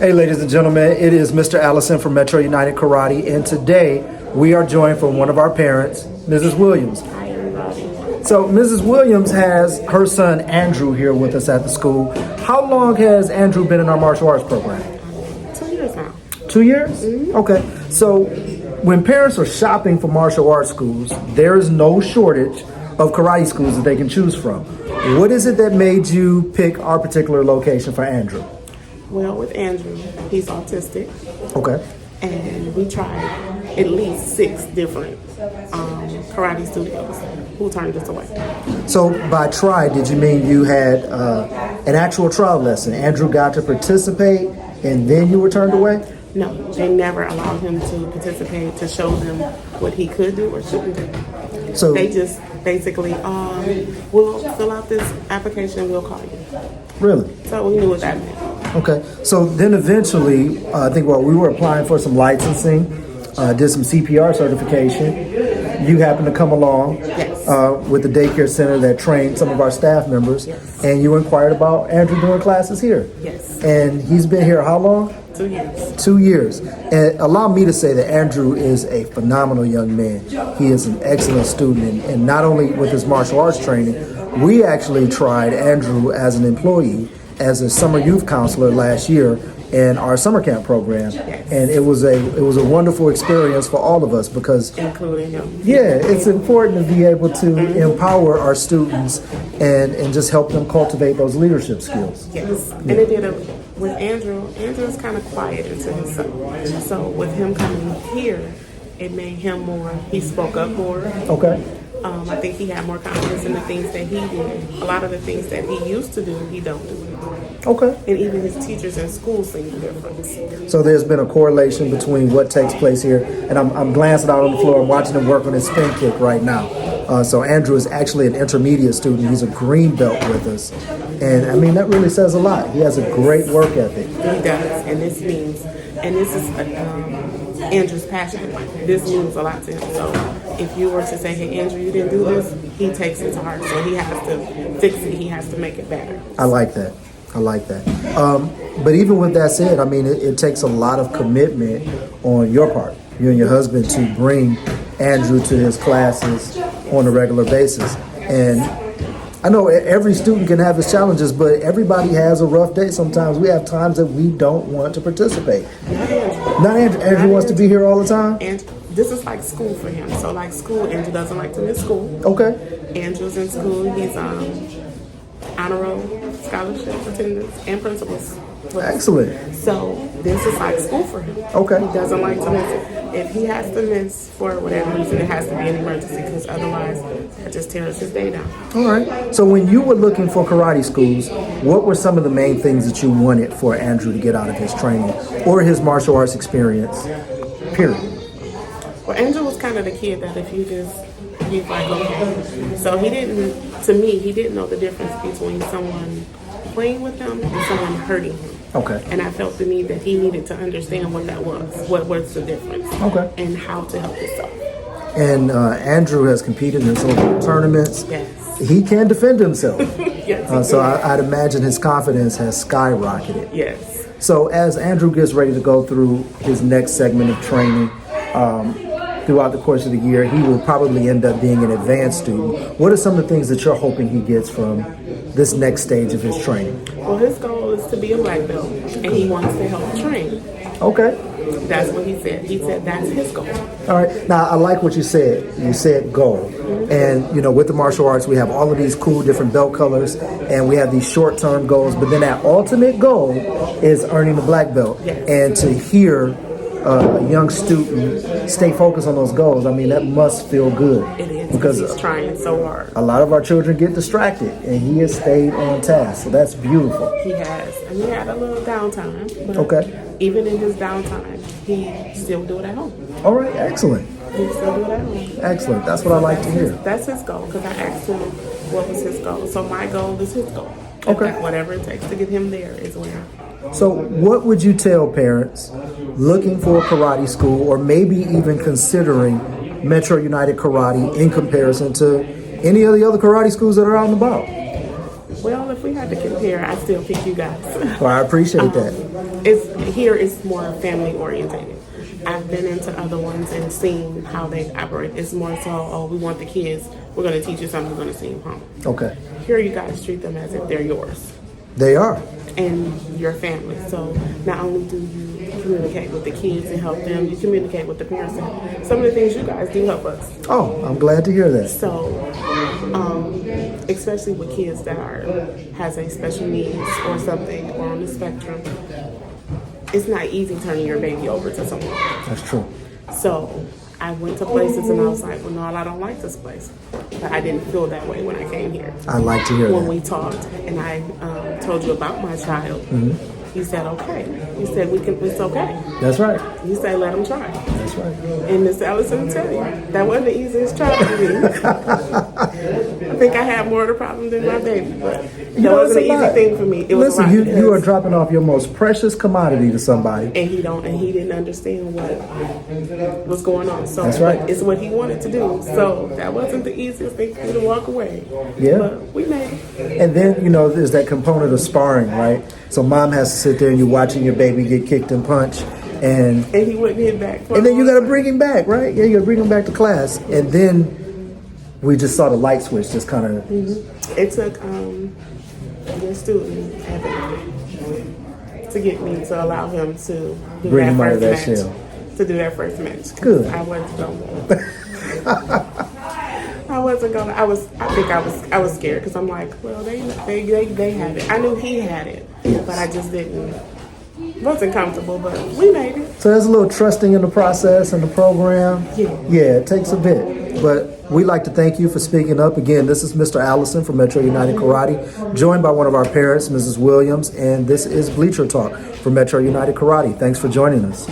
Hey, ladies and gentlemen, it is Mr. Allison from Metro United Karate, and today we are joined from one of our parents, Mrs. Williams. Hi, everybody. So, Mrs. Williams has her son Andrew here with us at the school. How long has Andrew been in our martial arts program? 2 years now. 2 years? Mm-hmm. Okay. So, when parents are shopping for martial arts schools, there is no shortage of karate schools that they can choose from. What is it that made you pick our particular location for Andrew? Well, with Andrew, he's autistic, Okay. and we tried at least 6 different karate studios who turned us away. So by try, did you mean you had an actual trial lesson? Andrew got to participate and then you were turned away? No, they never allowed him to participate to show them what he could do or shouldn't do. So They just basically, we'll fill out this application, we'll call you. really? So we knew what that meant. Okay. So then eventually, I think we were applying for some licensing, did some CPR certification. You happened to come along Yes. with the daycare center that trained some of our staff members, Yes. and you inquired about Andrew doing classes here. Yes. And he's been here how long? 2 years. 2 years. And allow me to say that Andrew is a phenomenal young man. He is an excellent student, and not only with his martial arts training, we actually tried Andrew as an employee, as a summer youth counselor last year in our summer camp program. Yes. And it was a wonderful experience for all of us because Including him. yeah, it's important to be able to empower our students and just help them cultivate those leadership skills. Yes, and it did with Andrew. Andrew's kind of quiet until himself. So with him coming here, it made him more. He spoke up more. Okay. I think he had more confidence in the things that he did. A lot of the things that he used to do, he don't do anymore. Okay. And even his teachers in school seen the difference. So there's been a correlation between what takes place here, and I'm glancing out on the floor and watching him work on his spin kick right now. So Andrew is actually an intermediate student. He's a green belt with us, and I mean that really says a lot. He has a great work ethic. He does, and this means, and this is Andrew's passion. This means a lot to him. So if you were to say, "Hey, Andrew, you didn't do this," he takes it to heart. So he has to fix it. He has to make it better. I like that. I like that. But even with that said, I mean, it takes a lot of commitment on your part, you and your husband, to bring Andrew to his classes on a regular basis. And I know every student can have his challenges, but everybody has a rough day sometimes. We have times that we don't want to participate. Not Andrew. Not Andrew. Andrew wants to be here all the time? And this is like school for him. So like school, Andrew doesn't like to miss school. Okay. Andrew's in school. He's honor roll, scholarship attendance, and principals. Excellent. So this is like school for him. Okay. He doesn't like to miss it. If he has to miss for whatever reason, it has to be an emergency because otherwise it just tears his day down. All right. So when you were looking for karate schools, what were some of the main things that you wanted for Andrew to get out of his training or his martial arts experience? Period. Well, Andrew was kind of the kid that if you just, he's like, okay. So he didn't know the difference between someone playing with him and someone hurting him. Okay. And I felt the need that he needed to understand what that was. What was the difference? Okay. And how to help himself. And Andrew has competed in several tournaments. Yes. He can defend himself. Yes. So I'd imagine his confidence has skyrocketed. Yes. So as Andrew gets ready to go through his next segment of training, throughout the course of the year, he will probably end up being an advanced student. What are some of the things that you're hoping he gets from this next stage of his training? Well, his goal is to be a black belt, and he wants to help train. Okay. That's what he said. He said that's his goal. All right. Now, I like what you said. You said goal. And, you know, with the martial arts, we have all of these cool different belt colors, and we have these short-term goals. But then that ultimate goal is earning the black belt. Yes. And to hear a young student stay focused on those goals, I mean, that must feel good. It is because he's trying so hard. a lot of our children get distracted, and he has stayed on task. So that's beautiful. He has, and he had a little downtime. But Okay. even in his downtime, he still do it at home. All right, excellent. He still do it at home. Excellent. That's what I like to hear. That's his goal because I asked him what was his goal. So my goal is his goal. Okay. Whatever it takes to get him there is where. So what would you tell parents looking for a karate school or maybe even considering Metro United Karate in comparison to any of the other karate schools that are out and about? Well, if we had to compare, I still pick you guys. Well, I appreciate that. It's more family orientated. I've been into other ones and seen how they operate. It's more so, oh, we want the kids. We're going to teach you something. We're going to send you home. Okay. Here, you guys treat them as if they're yours They are. and your family. So not only do you communicate with the kids and help them, you communicate with the parents. And some of the things you guys do help us. Oh, I'm glad to hear that. So, especially with kids that has a special needs or something or on the spectrum, it's not easy turning your baby over to someone. That's true. So I went to places and I was like, well, no, I don't like this place. But I didn't feel that way when I came here. I like to hear When that. we talked and I told you about my child, he said, okay. He said, it's okay. That's right. He said, let him try. That's right. And Miss Allison will tell you, that wasn't the easiest child for me. I think I had more of the problem than my baby, but that wasn't an easy thing for me. It was a lot Listen, you are because- dropping off your most precious commodity to somebody. and he didn't understand what was going on. So That's right. but it's what he wanted to do. So that wasn't the easiest thing for me to walk away. Yeah. But we made it. And then, there's that component of sparring, right? So mom has to sit there and you're watching your baby get kicked and punched. And And he wouldn't hit back. then you got to bring him back, right? Yeah, you got to bring him back to class. And then we just saw the light switch just kind of. It took your student Evan to get me to allow him to do Bring that him out of first that match. shell. To do that first match. Good. I wasn't gonna. I wasn't gonna. I think I was scared because I'm like, well, they had it. I knew he had it, but I just wasn't comfortable. But we made it. So there's a little trusting in the process and the program. Yeah. It takes a bit. But we'd like to thank you for speaking up. Again, this is Mr. Allison from Metro United Karate, joined by one of our parents, Mrs. Williams, and this is Bleacher Talk from Metro United Karate. Thanks for joining us.